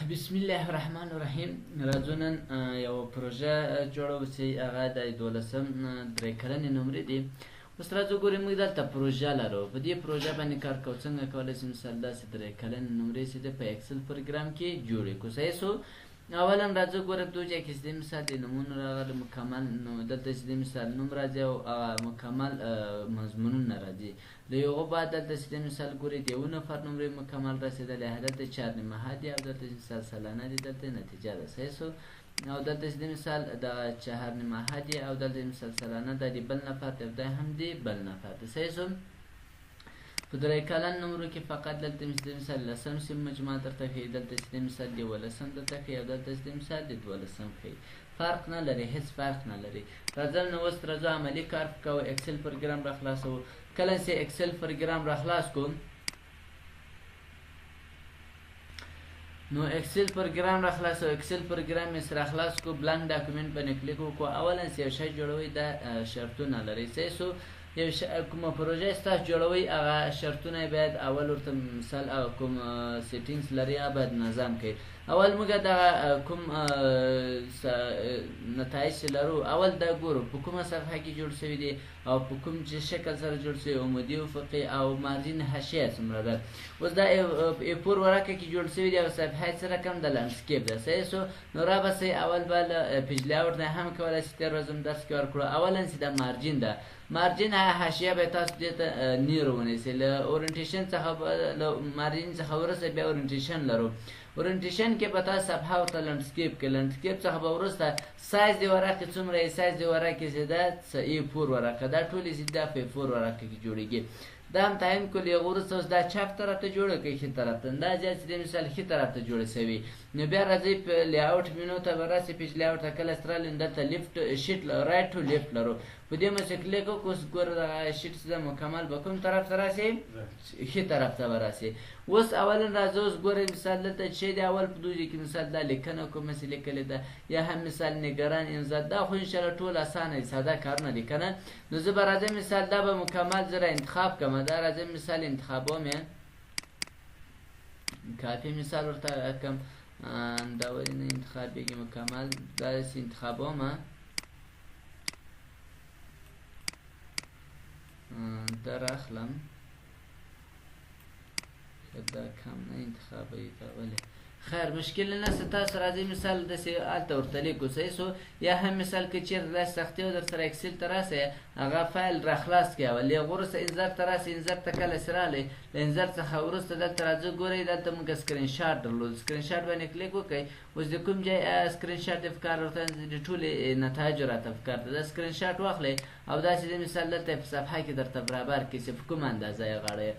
بسم الله الرحمن الرحیم. راځو نن یو پروژه جوړو چې هغه د 12 درې کلنې نمرې دی. اوس راځو ګورو موږ دلته پروژه لرو. په دې پروژه باندې کار کوو. څنګه کولی شو مثال داسې درې کلنې نمرې چې په اکسل پروګرام کې جوړې کړو. صحیح شو. اولا راځو ګورو په دوجه کې چې مثال د نمونه راغلی مکمل دلته چې مثال نوم راځي او مکمل مضمونونه راځي. د یوه بعد دلته چې مثال ګورئ د یو نفر نمرې مکمل رسېدلی، هدلته 4 نیمه دی او دلته مثال سلانه دی، دلته نتیجه ده. صحیح شو. او دلته چې مثال د 4 نیمه دی او دلته مثال سلانه ده، د بل نفر دی، دا هم دی بل نفر دی. صحیح شو. په درې کلن نمرو کې فقط دلته مثال لسم سیم مجموعه درته ښیي، دلته چې مثال د 12 درته ښیي او دلته چې مثال د 12 ښیي. فرق نه لري، هیڅ فرق نه لري. راځم نو اوس راځو عملي کار کوو. اکسل پروګرام را خلاصوو. کله چې اکسل پروګرام را خلاص کوم نو اکسل پروګرام را خلاصو. اکسل پروګرام یې سره خلاص کو، بلانک ډاکومنټ باندې کلیک وکړو. اولا چې یو شی جوړوئ دا شرطونه لري. صحیح شو. یو کومه پروژه ستاسو جوړوئ هغه شرطونه باید اول ورته مثال کوم سیټینګز لري هغه باید نظم کړئ. اول موږ دغه کوم نتایج چې لرو اول دا ګورو په کومه صفحه کې جوړ شوي دي او په کوم شکل سره جوړ شوي، عمودي افقي او مارجین حاشیه څومره ده. اوس دا A4 ورقه کې جوړ شوي دي او صفحه یې څه رقم د لنډسکیپ ده. صحیح شو. نو رابسئ اول به له پیج لیاوټ نه هم کولی شئ تېر ورځ هم درس کې ورکړو. اولا چې دا مارجین ده، مارجین حاشیه به تاسو دې ته نیرو ونیسئ. له اورینټیشن څخه له مارجین څخه وروسته بیا اورینټیشن لرو. اورینټیشن کې به تاسو صفحه ورته لنډسکیپ کې، لنډسکیپ څخه به وروسته سایز د ورقې څومره یې، سایز د ورقې چې ده A4 ورقه دا ټولې چې دا په A4 ورقه کې جوړېږي. دا هم تعین کړو. له هغه وروسته اوس دا چپ طرف ته جوړه کړئ، ښي طرف ته. دا ځای چې دی مثال ښي طرف ته جوړه شوي. نو بیا راځئ په لیاوټ مینو ته به راسئ. پیج لیاوټ ته کله چې رالئ دلته لیفټ شیټ رایټ ټو لیفټ لرو. په دې باندې کلیک وکړو. اوس ګوره دغه شیټ چې ده مکمل به کوم طرف ته راسي؟ ښي طرف ته به راسي. اوس اولا راځو اوس ګورئ مثال دلته چې دی اول په دوجه کې مثال دا لیکنه کومه چې لیکلې ده یا هم مثال نګران امضا، دا خو انشاءالله ټول اسانه دي، ساده کارونه دي که نه. نو زه به راځم مثال دا به مکمل زه را انتخاب کړم. دا راځم مثال انتخابوم یې کافي مثال ورته کړم. دا ولې نه انتخابېږي مکمل؟ داسې انتخابوم دا راخلم. دا کم نه انتخابوي دا ولې؟ خیر مشکل نشته. تاسو راځئ مثال داسې هلته ورته لیکو. صحیح شو. یا هم مثال که چېرته داسې سختي وه در سره اکسل ته راسئ هغه فایل را خلاص کړئ. اول له هغه وروسته انظر ته راسئ. انظر ته کله چې راغلئ له انظر څخه وروسته دلته راځو ګورئ دلته موږ سکرین شاټ درلود. سکرین شاټ باندې کلیک وکړئ. اوس د کوم ځای سکرین شاټ د پکار ورته د ټولې نتایجو راته پکار ده. دا سکرین شاټ واخلئ او داسې د مثال دلته په صفحه کې درته برابر کړئ چې په کومه اندازه یې غواړئ.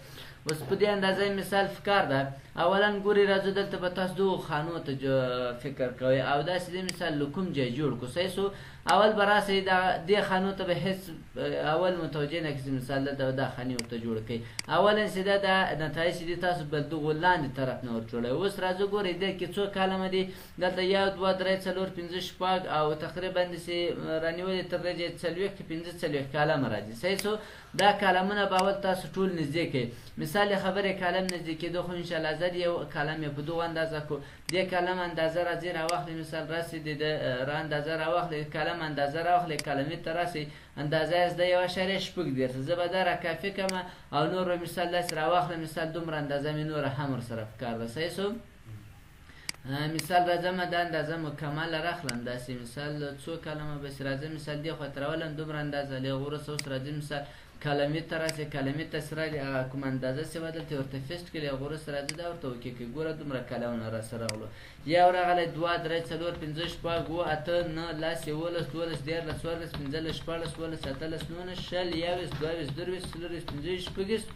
اوس په دې اندازه مثال فکر ده. اولا ګورئ راځو دلته به تاسو دغو خانو ته فکر کوئ او داسې د مثال له کوم ځای جوړ کړو. صحیح شو. اول به راسئ دې خانو ته به هېڅ اول متوجه نه کړئ. مثال دلته دا خانې ورته جوړه کړئ. اولا چې دا نتایج چې دي تاسو به دغو لاندې طرف نه ور جوړوئ. اوس راځو ګورئ دې کې څو کالمه دي. دلته 1 2 3 4 5 6 او تقریبا داسې رانیولې تر دې 45 کالمه راځي. صحیح شو. دا کالمونه به اول تاسو ټول نږدې کړئ. مثال خبرې کالم نږدې کېدو خو انشاءالله زه د یو کالم یې په دغو اندازه کړو. دې کالم اندازه راځئ راواخلئ. مثال راسئ د را اندازه راواخلئ، کالم اندازه راواخلئ، کالمې ته راسئ. اندازه یې زده 1.8 زه به دا را کافي کړم او نور به مثال داسې راواخلم. مثال دومره اندازه مې نوره هم ورسره پکار ده. صحیح شو. مثال راځم دا اندازه مکمله راخلم. داسې مثال څو کلمه بس راځم مثال دې خوا ته راولم دومره اندازه. له هغه وروسته اوس راځم مثال کلمې ته راسئ. کلمې ته چې رالي هغه کومه اندازه چې وه دلته ورته فیسټ کړئ. له هغه وروسته راځئ دا ورته اوکې کړئ. ګوره دومره کلمونه راسره راغلو. یو راغلی 2 3 4 5 6 7 8 9 10 11 12 13 14 15 16 17 18 19 20 21 22 23 24 25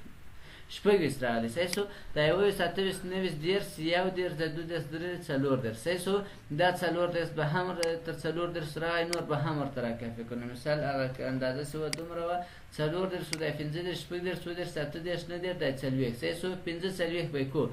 شپږ راغلی. صحیح شو. دا 21 28 29 30 31 32 33 4 صحیح شو. دا 4 به هم تر 4 راغی نور به هم ورته راکافي کړو. مثال هغه اندازه چې وه دومره وه 4 دا 15 شپږ 7 7 9 دا 40. صحیح شو. 15 به یې کړو.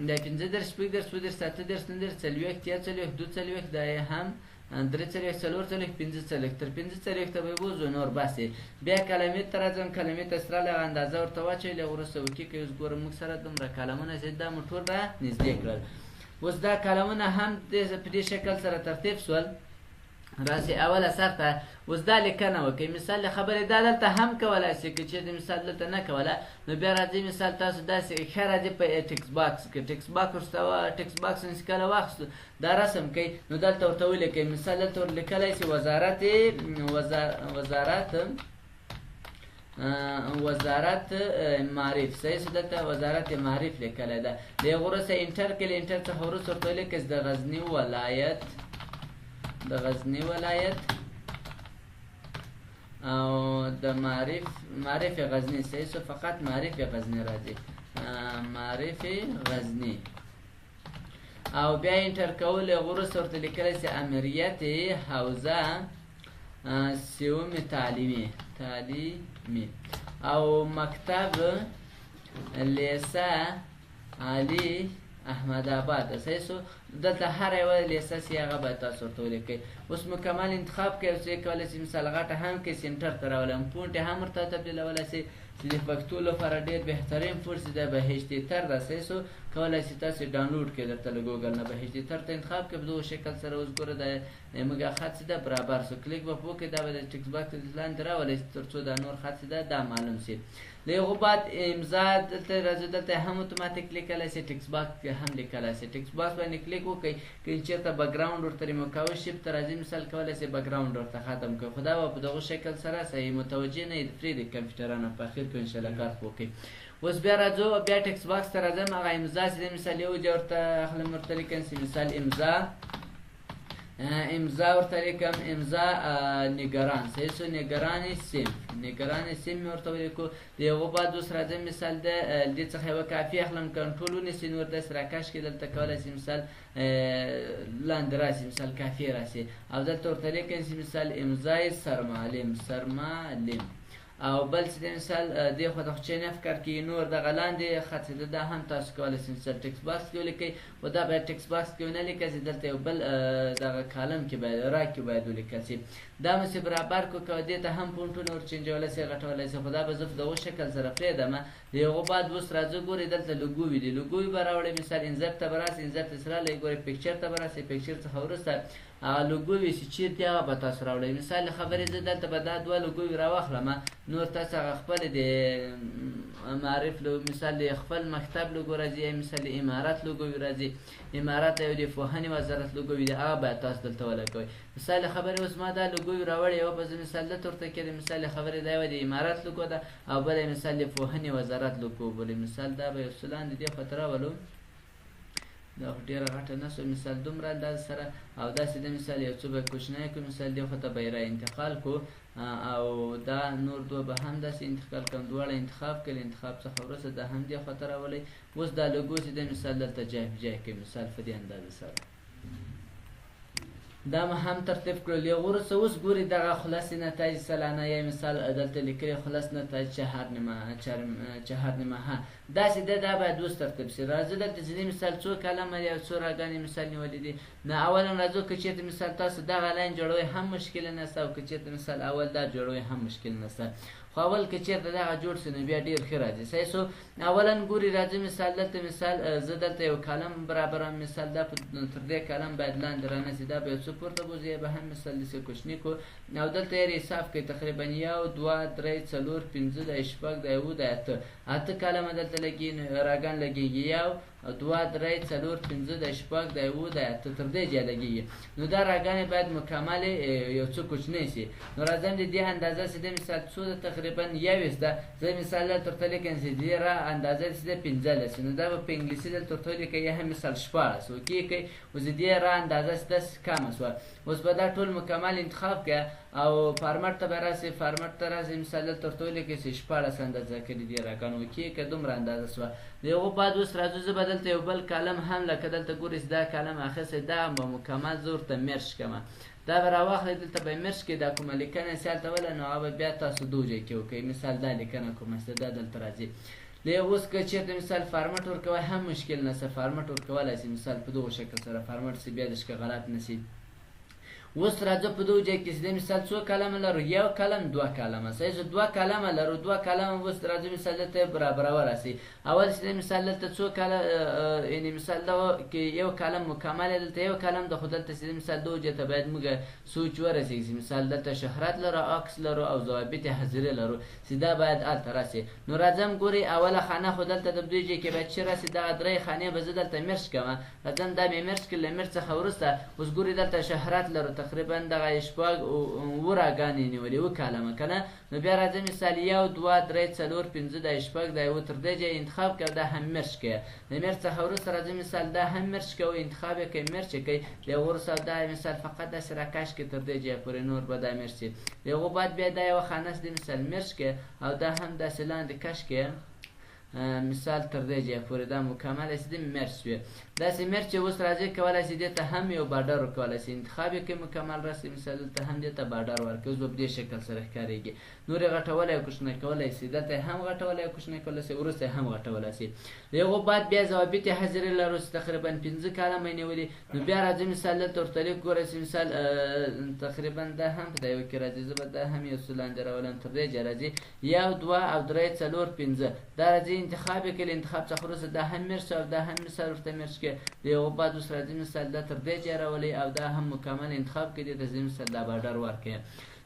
دا 15 شپږ 7 9 40 42 دا یې هم 3 4 5 تر 5 ته به وځو نور باسي. بیا کلمې ته راځم. کلمې ته سره له اندازه ورته واچوئ. له وروسته اوکې کوئ. اوس ګورم موږ سره دومره کلمونه چې دا مو ټول را نږدې کړل. اوس دا کالمونه هم په دې شکل سره ترتیب سول راسي اوله سر ته. اوس دا لیکنه وکړئ. مثال خبرې دا دلته هم کولی شئ که چېرته مثال دلته نه کوله نو بیا راځئ مثال تاسو داسې ښه راځئ په ټکس باکس کې ټکس باکس نسي کله واخیستو دا رسم کوئ نو دلته ورته ولیکئ. مثال دلته ور لیکلی شئ وزارت معارف. صحیح شو دلته وزارت معارف لیکلی ده. د هغه وروسته انټر کړئ. انټر څخه وروسته ورته ولیکئ د غزني ولایت او د معارف غزني. صحیح شو فقط معارف غزني راځي معارف غزني او بیا انټر کول. هغه وروسته ورته لیکلی شي امریت حوزه سیوم تعلیمي او مکتب لیسه علی احمد آباد. صحیح شو دلته هر یوه لیسه سي هغه باید تاسو ورته ولیکئ. اوس مکمل انتخاب کوئ. اوس یې کولی شئ مثال غټه هم کوئ سینټر ته راولئ فونټ یې هم ورته تبدیلولی شئ چې د پښتو لپاره ډېر بهترین فونټ چې دی بهشتیتر ده. صحیح شو کولی شئ تاسو ډاونلوډ کړئ درته له ګوګل نه بهشتیتر ته انتخاب کړئ په دغه شکل سره. اوس ګوره د موږ خط چې ده برابر شو کلیک به وکړئ دا به د ټکس باکس لاندې راولئ تر څو دا نور خط چې ده دا معلوم شي. له هغو بعد امضا دلته راځي دلته هم اتوماتیک لیکلی شي ټکس باکس هم لیکلی شي. ټکس باکس باندې کلیک وکړئ که چېرته بکګراونډ ورته ریموو کوئ شیفت ته راځي مثال کولی شئ بکګراونډ ورته ختم کړئ خو دا به په دغه شکل سره صحیح متوجه نه یي پرېږدئ کمپیوټرانه په اخر کې انشاءالله کار وکړئ. اوس بیا راځو بیا ټکس باکس ته راځم هغه امضا چې دی مثال یو ځای ورته اخلم ورته لیکم چې مثال امضا ورته لیکم امضا نگران. صحیح شو نگران صنف مې ورته ولیکو. د هغو بعد اوس راځم مثال د دې څخه یوه کاپي اخلم کنټرول ونیسئ نور داسې راکش کړئ دلته کولی شئ مثال لاندې راسي مثال کافي راسي او دلته ورته لیکم چې مثال امضای سرمعلم او بل چې د مثال دې خوا ته خو چین افکار کې نور دغه لاندې خط چې دا هم تاسو کولی شئ مثال ټکس باکس کې ولیکئ خو دا باید ټکس باکس کې ونه لیکل شي دلته یو بل دغه کالم کې باید را کې باید ولیکل شي. دا مې برابر کړو که دې ته هم پونټونه ور چینجولی شئ غټولی شئ خو دا به زه په دغه شکل سره پرېږدم. د هغو بعد اوس راځو ګورئ دلته لوګووي دي لوګووي به راوړئ مثال انزرت ته به راسئ انزرت ته چې راغلی ګورئ پیکچر ته به راسئ پیکچر څخه وروسته هغه لوګووي چې چېرته هغه به تاسو راوړئ. مثال خبرې زه دلته به دا دوه لوګووي راواخلم نور تاسو هغه خپلې د معارف مثال د خپل مکتب لوګو راځي مثال د امارت لوګووي راځي امارت یو د پوهنې وزارت لوګووي دی هغه باید تاسو دلته ولګوئ. مثال خبرې اوس ما دا لوګووي راوړې یوه به زه مثال دلته ورته کړې مثال خبرې دا یوه د امارت لوګو ده او بله مثال د پوهنې وزارت لوګو بولې مثال دا به یو څه لاندې دې خوا ته راولو دا خو ډېره غټه نه شوه مثال دومره اندازه سره او داسې د مثال یو څه به کوچنی کړو مثال دې خوا ته به یې را انتقال کړو او دا نور دوه به هم داسې انتقال کړم دواړه انتخاب کړل انتخاب څخه وروسته دا هم دې خوا ته راولئ. اوس دا لوګو چې دی مثال دلته جای په جای کړئ مثال په دې اندازه سره دا مې هم ترتیب کړل. یو وروسته اوس ګورئ دغه خلاصې نتایج سلانه یا مثال دلته لیکلي خلاص نتایج چهارنیمه داسې ده دا باید اوس ترتیب شي. راځو دلته چې مثال څو کلمه یا څو راګانې مثال نیولې دي نه اولا راځو که چېرته مثال تاسو دغه لاین جوړوئ هم مشکل نشته او که چېرته مثال اول دا جوړوئ هم مشکل نشته خو اول که چېرته دغه جوړ شي نو بیا ډېر ښه راځي. صحیح شو اولا ګورئ راځي مثال دلته مثال زه دلته یو کالم برابرم مثال دا تر دې کالم باید لاندې رانشي دا به یو څه پورته بوځي یا به هم مثال داسې کوچني کړو او دلته یې حساب کوئ تقریبا یو دوه درې څلور پنځه د شپږ د یوه د اته کالمه دلته لګي راګان لګېږي یو دوه درې څلور پنځه د شپږ د یوه د اته تر دې ځای لګېږي نو دا راګانې باید مکملې یو څه کوچنۍ شي. نو راځم د دې اندازه چې د مثال څو ده تقریبا یویشت ده زه مثال دلته ورته لیکم چې دې را اندازه چې ده پنځلس نو دا به په انګلیسي دلته ورته ولیکئ یا هم مثال شپاړس اوکې کړئ اوس د دې را اندازه چې ده کمه شوه. اوس به دا ټول مکمل انتخاب کړه او فارمټ ته به راسئ فارمټ ته راسئ مثال دلته ورته ولیکئ چې شپاړس اندازه کړي دې راګانو اوکې که دومره اندازه شوه. د هغو بعد اوس راځو زه به دلته یو بل کالم هم لکه دلته ګورئ چې دا کالم اخیستی دا به مکمل زه ورته مرچ کړمه دا به راواخلئ دلته به یې مرچ کړئ دا کومه لیکنه چې هلته وله نو هغه به بیا تاسو دو ځای کې وکړئ مثال دا لیکنه کومه چې دا دلته راځي. د اوس که چېرته مثال فارمټ ورکوئ هم مشکل نشته فارمټ ورکولی شئ مثال په دغو شکل سره فارمټ چې بیا دې غلط نه شي. اوس راځو په دغه ځای کې چې مثال څو کلمه لرو، یو کلم دوه کلمه، صحیح شو. دوه کلمه لرو، دوه کلمه اوس راځو مثال دلته برابرول راسي. اول چې مثال دلته څو کلمه یعنی مثال دا کې یو کلم مکمل دلته یو کلم د خود دلته چې مثال دغه ځای ته باید موږ سوچ ورسېږي. مثال دلته شهرت لرو، عکس لرو او ضوابط حاضری لرو، سیده باید الته راسي. نو راځم ګوري اوله خانه خود دلته د دې ځای کې باید چې راسي دغه درې خانې به زه دلته مرج کوم. راځم دا مې مرج کړل، مرج څخه وروسته اوس ګوري دلته شهرت لرو تقریبا دغه شپږ وراګانې نیولې و کلمه کنه. نو بیا راځم مثال یو دوه درې څلور پنځه د شپږ د یو تر دې ځای انتخاب کړه، دا هم مرج کړه. د مرج څخه وروسته راځم مثال دا هم مرج کوو، انتخاب یې کوي، مرج یې کوي. د هغو وروسته دا مثال فقط داسې راکش کړي تر دې ځای پورې، نور به دا مرج شي. د هغو بعد بیا دا یوه خانه د مثال مرج کړه او دا هم داسې لاندې کش کړه مثال تر دې ځای پورې، دا مکمل چې مرج شوی. داسې مرج چې اوس راځي کولی شي دې ته هم یو باډر ورکولی شي، انتخاب یې کوي مکمل راسي. مثال دلته هم دې ته باډر ورکوي، اوس به په دې شکل سره ښکارېږي. نور یې غټولی او کوچنی کولی شي، دلته یې هم غټولی او کوچنی کولی شي، وروسته یې هم غټولی شي. د هغو بعد بیا ضوابط حاضري لرو چې تقریبا 5 کلمه یې نیولي. نو بیا راځي مثال دلته ورته لیک ګورئ چې مثال تقریبا دا هم په دا یو کې راځي، زه به دا هم یو څه لاندې راولم تر دې ځای راځي یو دوه او درې څلور پنځه، دا راځي انتخاب یې کړي. انتخاب څخه وروسته دا هم مرج او دا هم مثال ورته مرج کړي. د هغو بعد اوس راځي مثال دا تر دې ځای راولئ او دا هم مکمل انتخاب کړي، دې ته ځي مثال دا باډر ورکړي.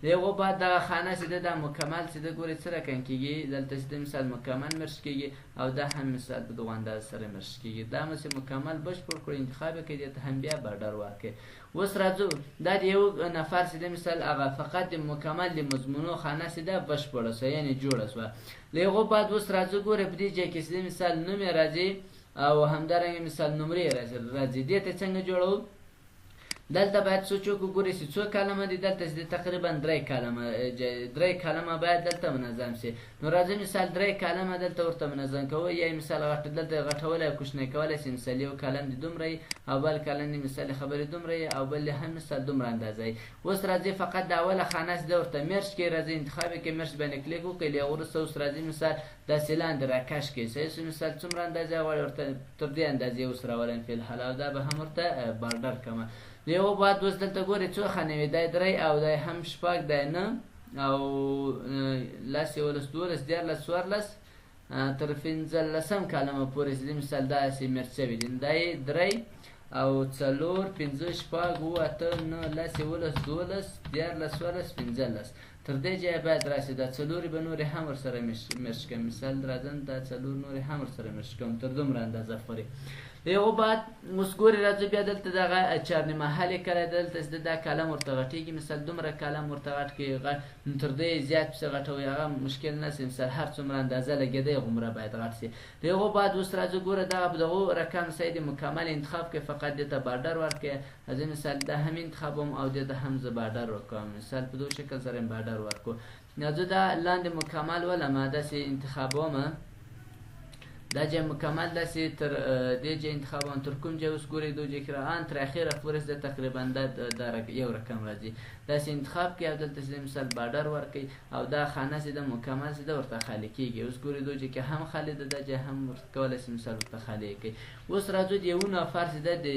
د هغو بعد دغه خانه چې ده دا مکمل چې ده ګورئ څه رقم کېږي، دلته چې ده مثال مکمل مرج کېږي او دا هم مثال په دغو اندازه سره مرج کېږي. دا مثل مکمل بشپړ کړو، انتخاب یې کړي، دې ته هم بیا باډر ورکړي. اوس راځو دا د یو نفر چې ده مثال هغه فقط د مکمل د مضمونو خانه چې ده بشپړه شوه یعنې جوړه شوه. د هغو بعد اوس راځو ګورئ په دې ځای کې چې ده مثال نوم یې راځي او همدارنګه مثال نمرې راځي. دې ته څنګه جوړو؟ دلته باید څوک وګورئ چې څو کلمه دي، دلته چې تقریبا 3 کلمه باید دلته منظم شي. نو راځي مثال 3 کلمه دلته ورته منظم کوو، یا مثال دلته غټولی او کوچنی کولی شي. مثال یو کلم د دومره او بل کلم د مثال خبرې دومره او بل هم مثال دومره اندازه. اوس راځي فقط د اوله خانه چې ده ورته مرج کړي، راځي انتخاب یې کړي، مرج باندې کلیک وکړئ. له هغو وروسته اوس راځي مثال داسې لاندې راکش کړي، صحیح شو. مثال څومره اندازه غواړئ ورته تر دې اندازې اوس راولم فیالحال، او دا به هم ورته باډر کړمه. د هغو بعد اوس دلته ګورئ څو خانې وي، دا یې 3 او دا یې هم 6 دا یې 9 او 10 11 12 14 14 تر 15 کلمه پورې چې مثال داسې مرج شوي دي. دا یې 3 او 4 5 6 7 8 9 10 11 12 14 14 15 تر دې ځایه باید راسي. دا 4 به نورې هم ورسره مرج کړم. مثال راځم دا 4 نورې هم ورسره مرج کوم تر دومره اندازه پورې. د هغو بعد اوس ګورئ راځو بیا دلته دغه چارنمحل یې کړی، دلته چې دا کلم ورته غټېږي. مثال دومره کلم ورته غټ کړي، تر دې زیات پسې غټوئ، هغه مشکل نه شي. مثال هر څومره اندازه لګېدی هغومره باید غټ شي. د هغو بعد اوس راځو ګوره دغه په دغو رقم صحیح د مکمل انتخاب کړئ، فقط دې ته باډر ورکړئ. راځئ مثال دا هم انتخابوم او دې ته هم زه باډر ورکوم. مثال په دغه شکل سره یې باډر ورکړو. راځو دا لاندې مکمل ولمه داسې انتخابومه، دا ځای مکمل داسې تر دې ځای انتخابوم تر کوم ځای اوس ګورئ دغه ځای کې تر اخره پورې زه تقریبا دا یو رقم راځي، داسې انتخاب کړئ او دلته چې مثال باډر ورکړئ او دا خانه چې ده مکمل چې ده ورته خالي کېږي. اوس ګورئ دغه ځای کې هم خالي ده، دا ځای هم کولی شي مثال ورته خالي یې کړئ. اوس راځو د 1 نفر چې ده د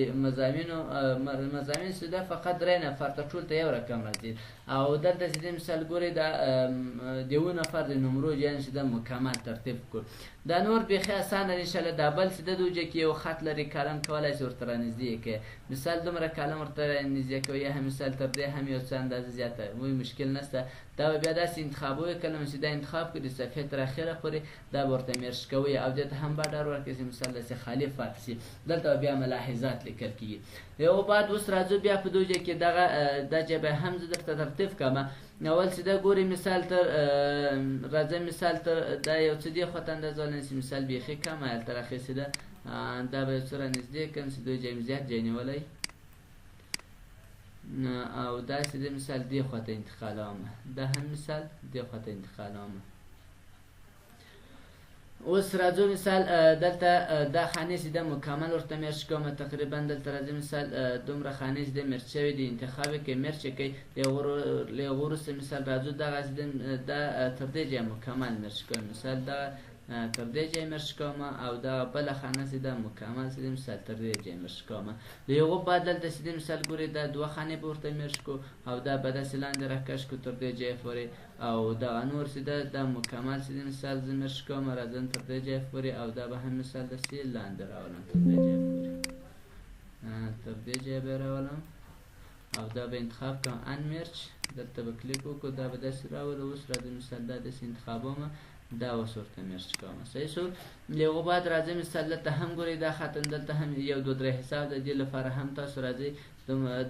مضامین چې ده فقط 3 نفر ته ټول ته یو رقم راځي. او دلته چې ده مثال ګورئ د 1 نفر د نمرو جان چې ده مکمل ترتیب کړو. دا نور بیخي اسانه دی انشاءالله. دا بل چې د دغه ځای کې یو خط لري کلم کولی شي ورته رانږدې کړي. مثال دومره کلم ورته رانږدې کوي، یا هم مثال تر دې هم یو څه اندازه زیاته وي، مشکل نشته. دا به بیا داسې انتخابوي کلمه چې دا انتخاب کړي د صفحې تر اخره پورې، دا به ورته مرج کوي او دې ته هم باډر ورکړي چې مثال داسې خالي پاتې شي. دلته بیا ملاحظات لیکل کېږي. یو بعد اوس راځو بیا په دغه ځای کې دغه دا ځای به هم زه درته ترتیب کړم. اول چې دا ګورئ مثال تر راځه مثال تر دا یو څه دې خواته اندازه ولنسي، مثال بیخي کم هلته راخیستې ده، دا به یو څه رانږدې کړم چې دوی ځای مې زیات ځای نیولی او داسې د مثال دې خواته انتقالوم، دا هم مثال دې خواته انتقالوم. اوس راځو مثال دلته دا خانې چې ده مکمل ورته مرج کوم، تقریبا دلته راځي مثال دومره خانې چې ده مرج شوي دي، انتخاب یې کوي، مرج یې کوي. له هغو وروسته مثال راځو دغه دا تر دې ځایه مکمل مرج کوم. مثال دا تر دې ځای مرچ کوم او دا بله خانه چې ده مکمل چې مثال تر دې ځای مرچ کوم. له هغو بعد دلته چې مثال ګورئ دا دوه خانې به ورته مرچ کو او دا به داسې لاندې راکش کو تر دې ځای پورې او دغه نور چې ده دا مکمل چې مثال زه مرچ کوم راځم تر دې ځای پورې او دا به هم مثال داسې لاندې راولم تر دې ځای پورې تر دې ځای به راولم او دا به انتخاب کوم ان مرچ دلته به کلیک وکړو دا به داسې راولو. اوس راځم مثال دا داسې انتخابوم دا اوس ورته مرچ کوم. صحیح شو. له هغو بعد راځئ مثال دلته هم ګورئ دا خط دلته هم 1 2 3 حساب د دې لپاره هم تاسو راځئ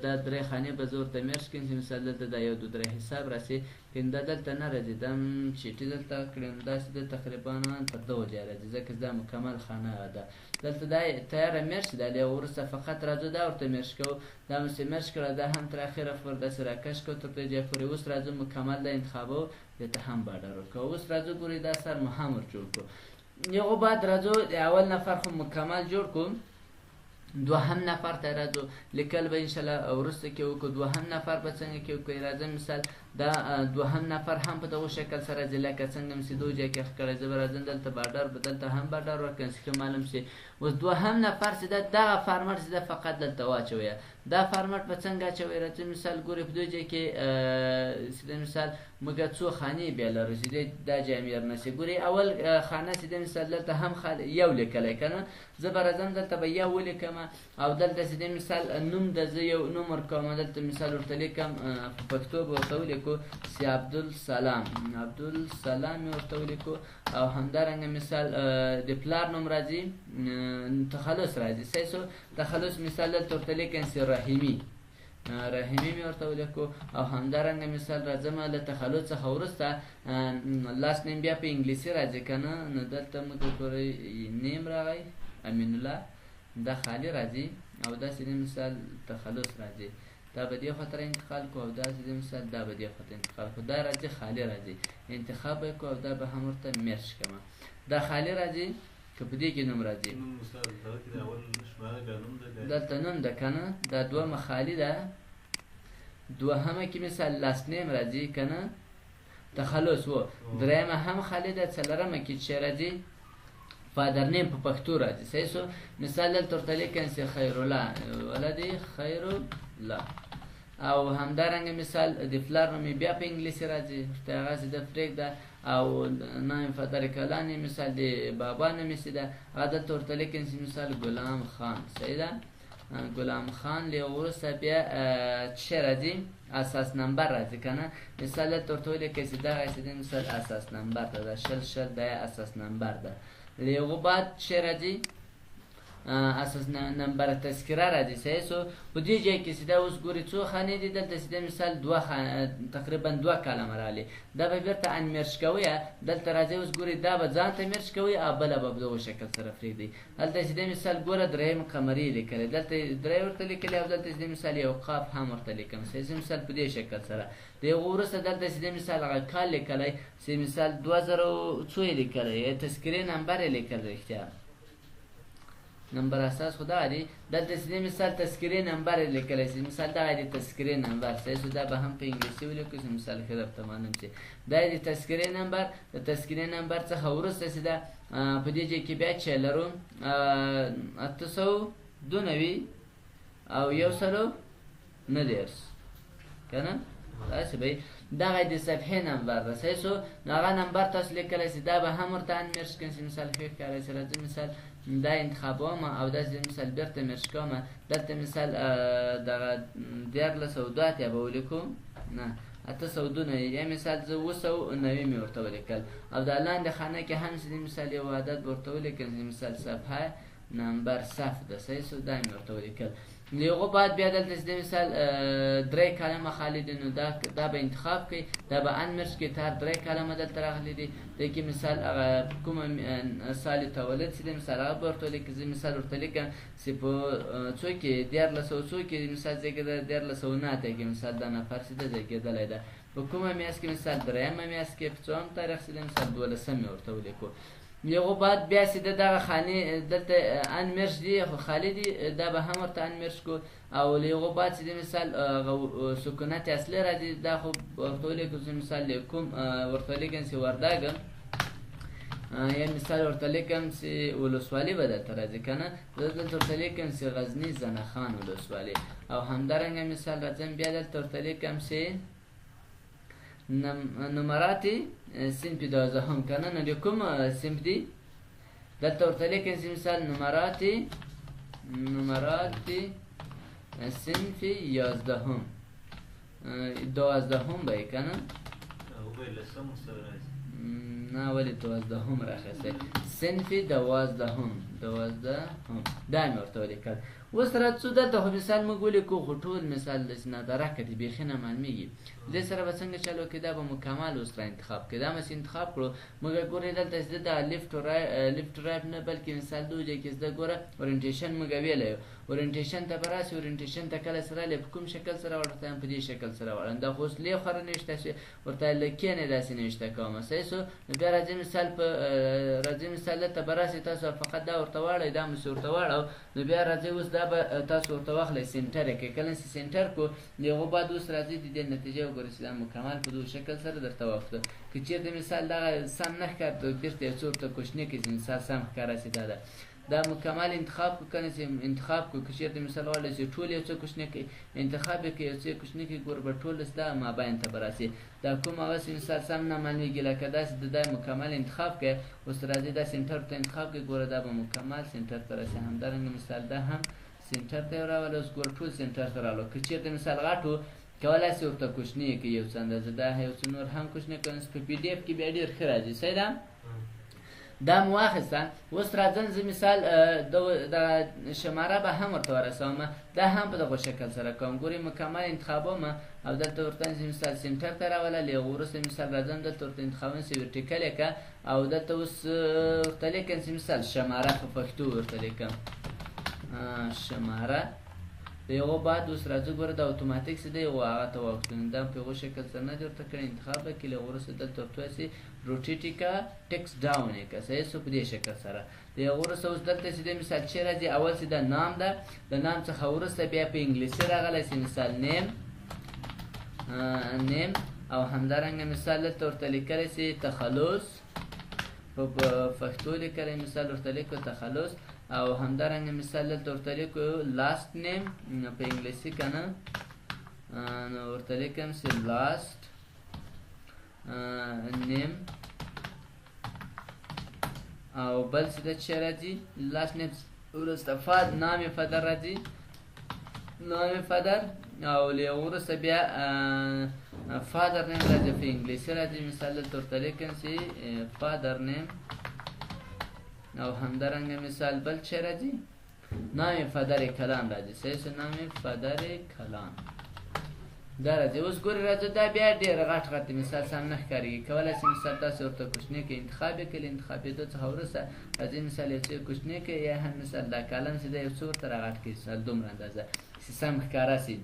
دا درې خانې به زه ورته مرچ کړم چې مثال دلته دا 1 2 3 حساب راسي کنه دا دلته نه راځي دا چیټي دلته کړم داسې د تقریبا تر دغه ځای راځي ځکه دا مکمل خانه ده. دلته دا تیاره مرچ ده له وروسته فقط راځو دا ورته مرچ کوو دا مې مرچ کړه دا هم تر اخره پورې داسې راکش کوو تر دې ځای پورې. اوس راځو مکمل دا انتخابو دته هم باډر ورکوو. اوس راځو ګورئ دا سر مو هم ور جوړ کړو. یو بعد راځو اول نفر خو مکمل جوړ کړو دوهم نفر ته راځو لیکل به ان شاء الله وروسته کې وکړو. دوهم نفر به څنګه کې وکړو راځم مثال دا دوهم نفر هم په دغه شکل سره ځي لکه څنګه مې دو ځای کې ښکړی زه به راځم دلته باډر به دلته هم باډر ورکړم چې معلوم شي. اوس دوهم نفر چې ده دغه فارمټ چې ده فقط دلته واچوئ. دا فارمټ به څنګه اچوئ راځئ مثال ګورئ په دې ځای کې مثال موږ څو خانې بیا لرو چې دا ځای مې هېر ګورئ اول خانه چې ده مثال دلته هم یو لیکلی که نه زه به راځم دلته به یو ولیکم او دلته چې ده مثال نوم د زه یو نوم ورکوم دلته مثال ورته لیکم په پښتو به ورته ولیکو سی عبدالسلام مې ورته ولیکو او همدارنګه مثال د پلار نوم راځي تخلص راځي. صحیح شو. تخلص مثال دلته ورته لیکم سی رحیمي مې ورته ولیکو او همدارنګه مثال راځم له تخلص څخه وروسته لاست نیم بیا په انګلیسي راځي که نه نو دلته مو ګورئ نیم راغی امین الله دا خالي راځي او داسې مثال تخلص راځي دا به دې خواته انتقال کو او داسې مثال دا به دې خواته انتقال کو دا راځي خالي راځي انتخاب کو او دا به هم ورته مرچ کما دا خالي راځي که په دې کې نوم راځي دلته نوم ده که نه دا دوهمه خالي ده دوهمه کې مثال لاست نیم راځي که نه تخلص و درېیمه هم خالي ده څلورمه کې چې راځي فادر نیم په پښتو راځي. صحیح شو. مثال دلته ورته لیکم چې خیرالله ولدي خیرالله او همدارنګه مثال د پلار نوم بیا په انګلیسي راځي ورته هغسې ده پرېږده او نام فادر کلانې مثال د بابا نوم یې ده هغه دلته ورته لیکم چې مثال غلام خان. صحیح ده غلام خان له وروسته بیا څه راځي اساس نمبر راځي که نه مثال دلته ورته ولیکئ چې دغسې ده مثال اساس نمبر ده دا شل دا اساس نمبر ده. له هغو بعد څه راځي اساس نمبر تذکره راځي. صحیح شو. په دې ځای کې چې دا اوس ګورئ څو خانې دي دلته چې دا مثال تقریبا 2 کلمه راغلي دا به بیرته ان مرچ کوئ دلته راځئ اوس ګورئ دا به ځان ته مرچ کوئ او بله به په دغه شکل سره پرېږدئ. هلته چې دا مثال ګوره درېیم قمري لیکلی دلته درې ورته لیکلي او دلته چې دا مثال یو قاف هم ورته لیکم. صحیح مثال په دې شکل سره د هغو وروسته دلته چې دا مثال هغه کال لیکلی چې مثال 2000 څو یې لیکلی تذکرې نمبر یې لیکلی رښتیا نمبر اساس خدا دی دلته چې مثال تذکرې نمبر لیکلی چې مثال دا دی تذکرې نمبر. صحیح شو. دا به هم په انګلیسي ولیکو چې مثال ښه درته معلوم شي دا دی تذکرې نمبر. د تذکرې نمبر څخه وروسته چې دا په دې ځای کې بیا چې لرو 892 او 190 که نه داسې به دغه د صفحې نمبر ده. صحیح شو. نو هغه نمبر تاسو لیکلی چې دا به هم ورته ان مرچ کړئ چې مثال ښه ښکاري چې راځي مثال دا انتخابوم او داسې مثال بیرته مرچ کوم دلته مثال دغه 1402 اتیا به ولیکو نه 802 یا مثال زه 990 مې ورته ولیکل او دا لاندې خانه کې هم چې مثال یو عدد به ورته ولیکل چې مثال صفحه نمبر صف ده. صحیح شو. دا مې ورته ولیکل. له هغو بعد بیا دلته چې مثال 3 کلمه خالي دي نو دا به انتخاب کړئ دا به ان مرچ کړئ تر 3 کلمه دلته راغلي دي د کې مثال هغه کومه سال تولد چې مثال هغه ورته لیکئ زه مثال ورته لیکم چې په څو کې 1400 کې مثال زیږېده 1409 کې مثال دا نفر چې ده زیږېدلی ده په کومه میاشت کې مثال 3مه میاشت کې په څوم تاریخ چې مثال 12 ورته ولیکو. یو بعد بیا چې دغه خانې دلته ان مرچ دي خو خالی دي دا به هم ورته ان مرچ کو او له هغو بعد چې مثال سکونت اصلي راځي دا خو ورته ولیکو چې مثال کوم ورته لیکم چې ورداګ یا مثال ورته لیکم چې ولسوالي به درته راځي که نه زه دلته ورته لیکم چې غزني زنخان ولسوالي او همدارنګه مثال راځم بیا دلته ورته لیکم چې نمرات صنف 12 که نه نو د کوم صنف دی دلته ورته لیکم چې مثال نمرات صنف 11 12 به یې که نه نه ولې 12 راخسته صنف 12 دا مې ورته ولیکل. اوس راځو دلته خو مثال موږ ولیکو خو ټول مثال داسې نادرکه دي بیخي نه معلومیږي دې سره به څنګه چلو کې دا به مکمل اوس را انتخاب کړي دا مې انتخاب کړو موږ ګورې دلته زده دا لیفت رایټ نه بلکې مثال دو ځای کې زده ګوره اورینټیشن موږ ویلی یو اورینټیشن ته به راسي اورینټیشن ته کله سره لی په کوم شکل سره ورته په دې شکل سره وړم دا خو اوس لې خو رانیشته شي ورته لکې نه داسې نوشته کوم صحیح سو نو بیا راځي مثال دلته به راسي تاسو فقط دا ورته واړئ دا مې ورته واړو نو بیا راځي اوس دا به تاسو ورته واخلئ سینټر یې کړئ کله چې سینټر کړو د هغو بعد اوس راځي د دې نتیجه وګورئ چې دا مکمل په دغه شکل سره درته واوښته که چېرته مثال دغه سم نه ښکاري بېرته یو څه ورته کوچنی کړئ چې مثال سم ښکاره شي دا مکمل انتخاب کړو کنه چې انتخاب کړو که چېرته مثال غواړئ چې ټول یو څه کوچنی کړئ انتخاب یې کړئ یو څه کوچنی کړئ ګوره به ټول دا مابین ته به راسي دا کوم هغسې مثال سم نه معلومیږي لکه داسې د دا مکمل انتخاب کړئ اوس راځئ دا سینټر ته انتخاب کړئ ګوره دا به مکمل سینټر ته راسي همدارنګه مثال دا هم سینټر ته یې راولو اوس ګوره ټول سینټر ته راولو که چېرته مثال غټ و کولای شي ورته کوچنی یې کړئ یو څه اندازه دا یو څه نور هم کوچنی کړئ په پی ډي اف کې بیا ډېر ښه راځي صحیح ده دا مو واخیسته اوس راځم زه مثال د شماره به هم ورته ورسوم دا هم په دغه شکل سره کوم ګورئ مکمل انتخابوم او دلته ورته مثال سینټر ته راوله له هغو وروسته مثال راځم دلته ورته انتخابوم چې ورټیکل یې کړه او دلته اوس ورته لیکم چې مثال شماره په پښتو ورته لیکم شماره د هغو بعد اوس راځو ګوره د اتوماتیک چې دی هغو هغه ته واوښتو دا په هغو شکل سره نه دی ورته کړی انتخاب به کړي له هغو وروسته دلته ورته وایي چې روټیټ یې کړه ټکس ډاون یې کړه صحیح سو په دې شکل سره د هغو وروسته اوس دلته چې دی مثال چې راځي اول چې دا نام ده د نام څخه وروسته بیا په انګلیسي راغلی چې مثال نیم او همدارنګه مثال دلته ورته لیکلی چې تخلص په پښتو لیکلی مثال ورته لیکو تخلص او همدارنګه مثال دلته ورته لیکو لاست نیم په انګلیسي که نه نو ورته لیکم چې لاست نیم او بل چې د چې راځي لاست نیم وروسته نام فادر راځي نام فادر او له هغو وروسته بیا فادر نیم راځي په انګلیسي راځي مثال دلته ورته لیکم چې فادر نیم او همدارنګه مثال بل چې راځي نام فادر کلام راځي صحیح سو نام فادر کلام دا راځي اوس ګورئ راځو دا بیا ډېر غټ مثال سم نه ښکارېږي کولی شي مثال تاسو ورته کوچنی کړئ انتخاب یې کړئ انتخابېدو څخه وروسته راځئ مثال یو څه کوچنی کړئ یا هم مثال دا کالم چې دی یو څه ورته راغټ کړئ مثال دومره اندازه چې سم ښکاره شي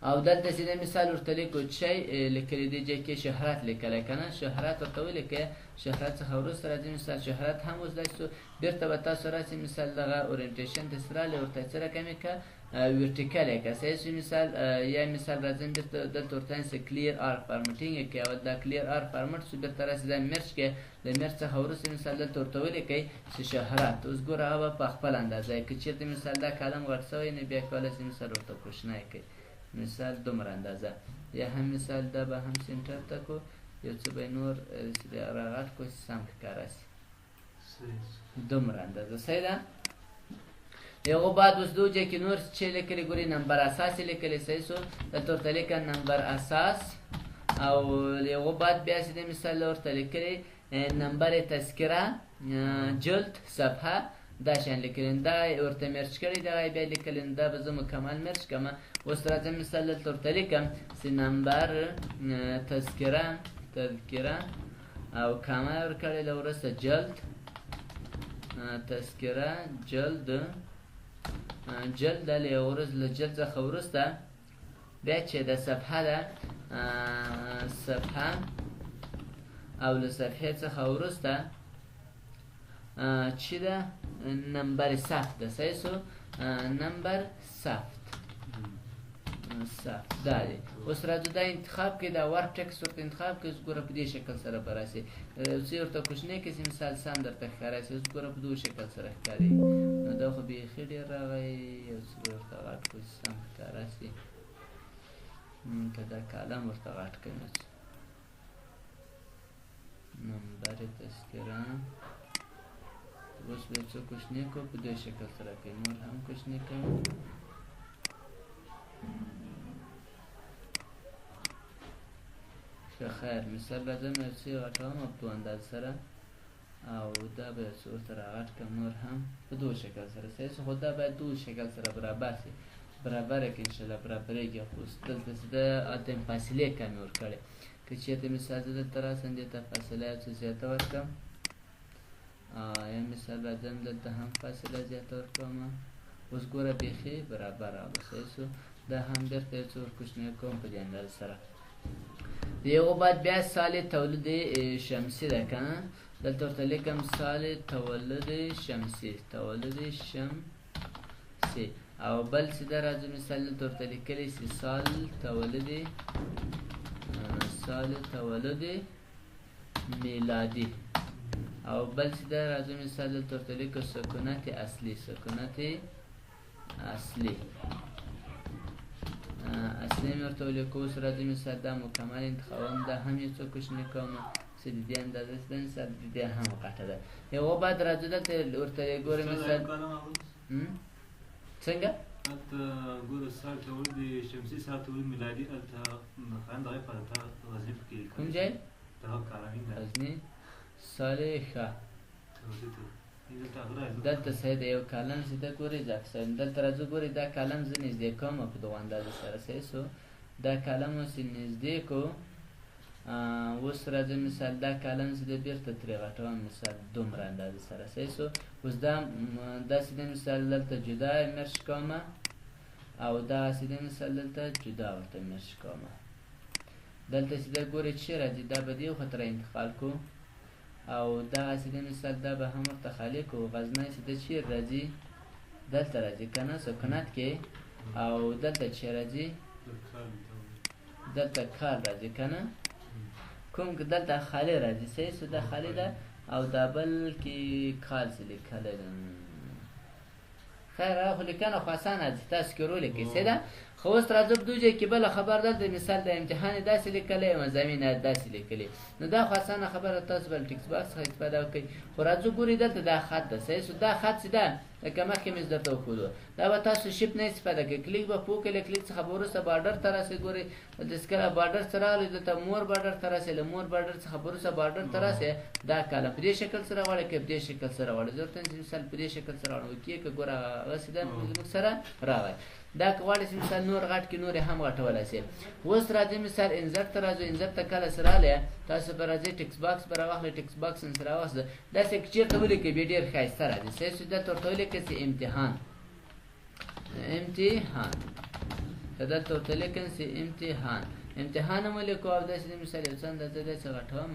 او دلته چې د مثال ورته لیکو چی لیکلی دی جای کې شهرت لیکلی که نه شهرت ورته ولیکئ شهرت څخه وروسته راځي مثال شهرت هم اوس داسې بېرته به تاسو راسي مثال دغه اورینټیشن ته چې راغلی ورته څه رقم یې کړه ورټیکل یې کړه صحیح شو مثال یا مثال راځم بېرته دلته ورته وایم چې کلیر آر فارمټینګ یې کړئ او دا کلیر آر فارمټ شو بېرته راسي دا مرچ کړئ د مرچ څخه وروسته مثال دلته ورته ولیکئ چې شهرت اوس ګوره هغه به په خپل اندازه یې که چېرته مثال دا کالم غټ شوی نو بیا کولی شي مثال ورته کوچنی کړئ مثال دومره اندازه یا هم مثال دا به هم سینټر ته کو یو څه به نور راغټ کو چې سم ښکاره شي دومره اندازه صحیح ده د هغو بعد اوس دو ځای کې نور چې لیکلي ګورئ نمبر اساس یې لیکلی صحیح سو دلته ورته لیکه نمبر اساس او د هغو بعد بیا چې دی مثال ورته لیکلی نمبر تذکره جلد صفحه دا شان لیکلی دا ورته مرچ کړی دغه یې بیا لیکلی دا به زه مکمل مرچ کړم اوس راځم مثال دلته ورته لیکم چې نمبر تذکره او کامه یې ورکړی له وروسته جلد تذکره جلد له جلد څخه وروسته بیا چې د صفحه ده صفحه او له صفحې څخه وروسته چې ده نمبر ثبت ده صحیح سو نمبر ثبت صح دا دی. اوس راځو دا انتخاب کې دا ورک ټکس ورته انتخاب کې اوس ګوره په دې شکل سره به راسي. څه ورته کوچنی کړي مثال سم درته ښکاره سي. اوس ګوره په دغه شکل سره ښکاري. نو دا خو بیخي ډېر راغی. یو څه به ورته غټ کړو چې سم ښکاره سي. که دا کالم ورته غټ کړي نو څه نمبر تذکره اوس به څه کوچنی کړو په دې شکل سره کوي. نور هم کوچنی کوو. ښه خیر مثال راځم یو څه غټوم په دو اندازه سره او دا به یو څه ورته راغټ کړم نور هم په دو شکل سره. صحیح خو دا باید دو شکل سره برابر سي. برابره کړي انشاءالله برابرېږي. خو دلته څه ده اتم فاصلې کمې ورکړې. که چېرته مثال زه دلته راسم دې ته فاصله یو څه زیاته ورکړم یا مثال راځم دلته هم فاصله زیاته ورکوم. اوس ګوره بیخي برابر راغله. صحیح شو. دا هم بېرته یو څه ورکوچنی کوم په دې اندازه سره. د یو بعد بیا سال تولد شمسي ده که نه. دلته ورته لیکم سال تولد شمسي. تولد شمسي. او بل څه ده راځو مثال دلته ورته لیکلی سي سال تولد میلادي. او بل څه ده راځو مثال دلته ورته لیکو سکونت اصلي. سکونت اصلي اصلي مې ورته ولیکو. اوس راځي مثال دا مکمل انتخابوم. دا هم یو څه کوچنی کوم چې د دې اندازه ده. مثال د دې هم غټه ده. یو بعد راځو دلته ورته ګورې مثال څنګه هلته ګوره سال تولد شمسي سال تولد میلادي هلته مکان دغه په تا غزني پکې کوم ځای دغه کارامین ده غزني سال ښه دلته صحیح ده. یو کالم چې ده ګورې دا اکثر دلته راځو ګورې دا کالم زه نږدې کوم په دغه اندازه سره. صحیح شو. دا کالم اوس یې نږدې کو. اوس راځه مثال دا کالم چې ده بېرته ترې غټوم مثال دومره اندازه سره. صحیح شو. اوس دا داسې ده مثال دلته جدا مرش کوم او داسې ده مثال دلته جدا ورته مرش کوم. دلته چې ده ګورې چې راځي دا به دې خواته را انتقال کو او دا هسې ده مثال دا به هم ورته خالي کو. غزنی چې ده چیر راځي دلته راځي که نه سکونت کې او دلته چې راځي دلته کال راځي که نه کوم که دلته خالي راځي. صحیح شو. دا خالي ده او دا بل کې کال چې لیکلی ده. خیر هغه خو لیکنه خو اسانه ده تاسو کې ورو لیکئ. صحیح ده. خو اوس راځو په دوی ځای کې بله خبر ده. د مثال د امتحان یې داسې لیکلی مضامین یې داسې لیکلي. نو دا خو اسانه خبره تاسو به له ټکس باکس څخه استفاده وکړئ. خو راځو ګورئ دلته دا خط ده. صحیح شو. دا خط چې ده لکه مخکې مې درته وښودو دا به تاسو شیپ نه استفاده کوئ. کلیک به په وکړئ. له کلیک څخه به وروسته بارډر ته راسئ. ګورئ داسې کله بارډر څه راغلی دلته مور بارډر ته راسئ. له مور بارډر څخه به وروسته بارډر ته راسئ. دا کالم په دې شکل سره غواړئ که په دې شکل سره غواړئ. زه ورته مثال په دې شکل سره غواړم اوکې که ګوره هغسې ده زموږ سره راغی. دا که غواړئ چې مثال نور غټ کړي نور یې هم غټولی شئ. اوس راځئ مثال انزرت ته راځو. انزرت ته کله چې راغلی تاسو به راځئ ټکس باکس به راواخلئ. ټکس باکس نه چې راواخلئ داسې که چېرته ولیکئ بیا ډېر ښایسته راځي. صحیح شو. دلته ورته ولیکئ چې امتحان که دلته ورته لیکئ چې امتحان هم ولیکو او داسې مثال یو څه اندازه داسې غټوم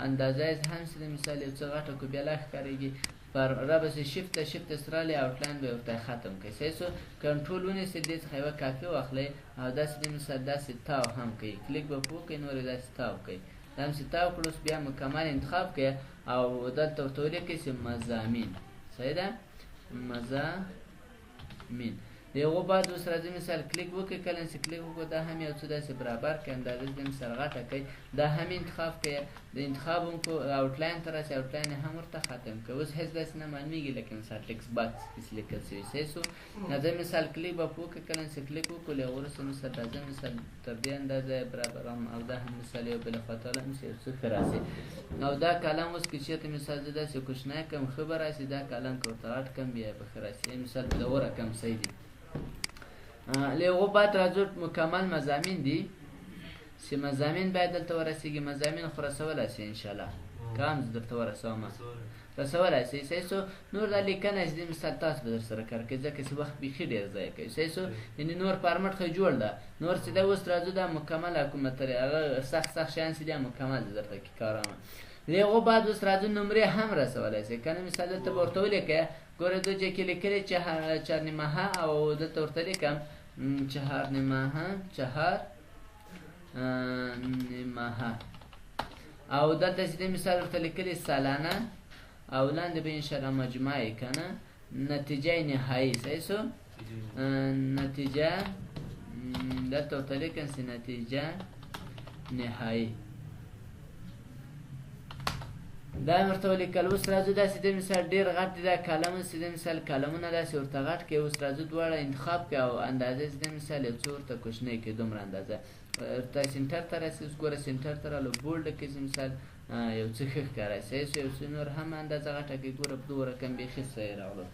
اندازه یې هم چې مثال یو څه غټه کړو بیا لا ښکارېږي. پر را بسې شفت سرالی اوټلاین به ورته ختم کړئ. صحیح شو. کنټرول ونیسئ دې څخه یوه کاپي واخلئ او داسې مثال داسې تاو هم کوي. کلیک به په وکړئ نور یې داسې تاو کوئ. دا همسې تاو کړو اوس بیا مکمل انتخاب کړئ او دلته ورته ولیکئ چې مضامین. صحیح ده. مضامین د یو بعد اوس راځي مثال کلیک وکړئ. کله چې کلیک وکړو دا هم یو څه داسې برابر کړئ اندازه دې مثال غټه کړئ. دا هم انتخاب کړئ. د انتخاب هم کو اوټلاین ته راسئ. اوټلاین هم ورته ختم کړئ. اوس هېڅ داسې نه معلومېږي لکه مثال ټکس باکس کې چې لیکل شوي. صحیح شو. راځئ مثال کلیک به په وکړئ. کله چې کلیک وکړو له هغه وروسته مثال راځئ مثال تر دې اندازه برابروم او دا هم مثال یو بله خواته لاړم چې یو څه ښه راسي. او دا کالم اوس که چېرته مثال زه داسې کوچنی کړم ښه به راسي. دا کالم که ورته غټ کړم بیا به ښه راسي. مثال په دغه رقم صحیح دي. له هغو بعد راځو مکمل مضامین دي چې مضامین باید دلته ورسیږي. مضامین خو رسولی شي انشاءالله که هم زه درته ورسوم رسولی شي. صحیح شو. نور دا لیکنه چې دی مثال تاسو به در سره کار کوئ ځکه چې وخت بیخي ډېر ضایع کوي. صحیح شو. یعنې نور فارمټ خو جوړ ده. نور چې ده اوس راځو دا مکمل هغه سخت شیان چې دی مکمل زه درته کې کاروم. له هغو بعد اوس راځو نمرې هم رسولی شئ. که نه مثال دلته به ورته ولیکئ ګوره دو کې لیکلي چهارنیمه او دلته ورته لیکم چهارنیمه او دلته چې د مثال ورته لیکلي سالانه او لاندې به انشاءالله مجموعه یې که نه نتیجه نهایی صحیح سو نتیجه دلته ورته لیکم چې نتیجه نهایی دا ورته ولیکل. اوس راځو داسې د مثال ډېر غټ دي دا کالمونه چې د مثال کالمونه داسې ورته غټ کړي. اوس راځو دواړه انتخاب کړي او اندازه چې د مثال یو څو ورته کوچنی کړي دومره اندازه ورته سنټر ته راسي. اوس ګوره سنټر ته رالو بولډ کړي چې مثال یو څه ښه ښکاره شي یو څه نور هم اندازه غټه کړي. ګوره په دوه رقم بیخي صحیح راغلو.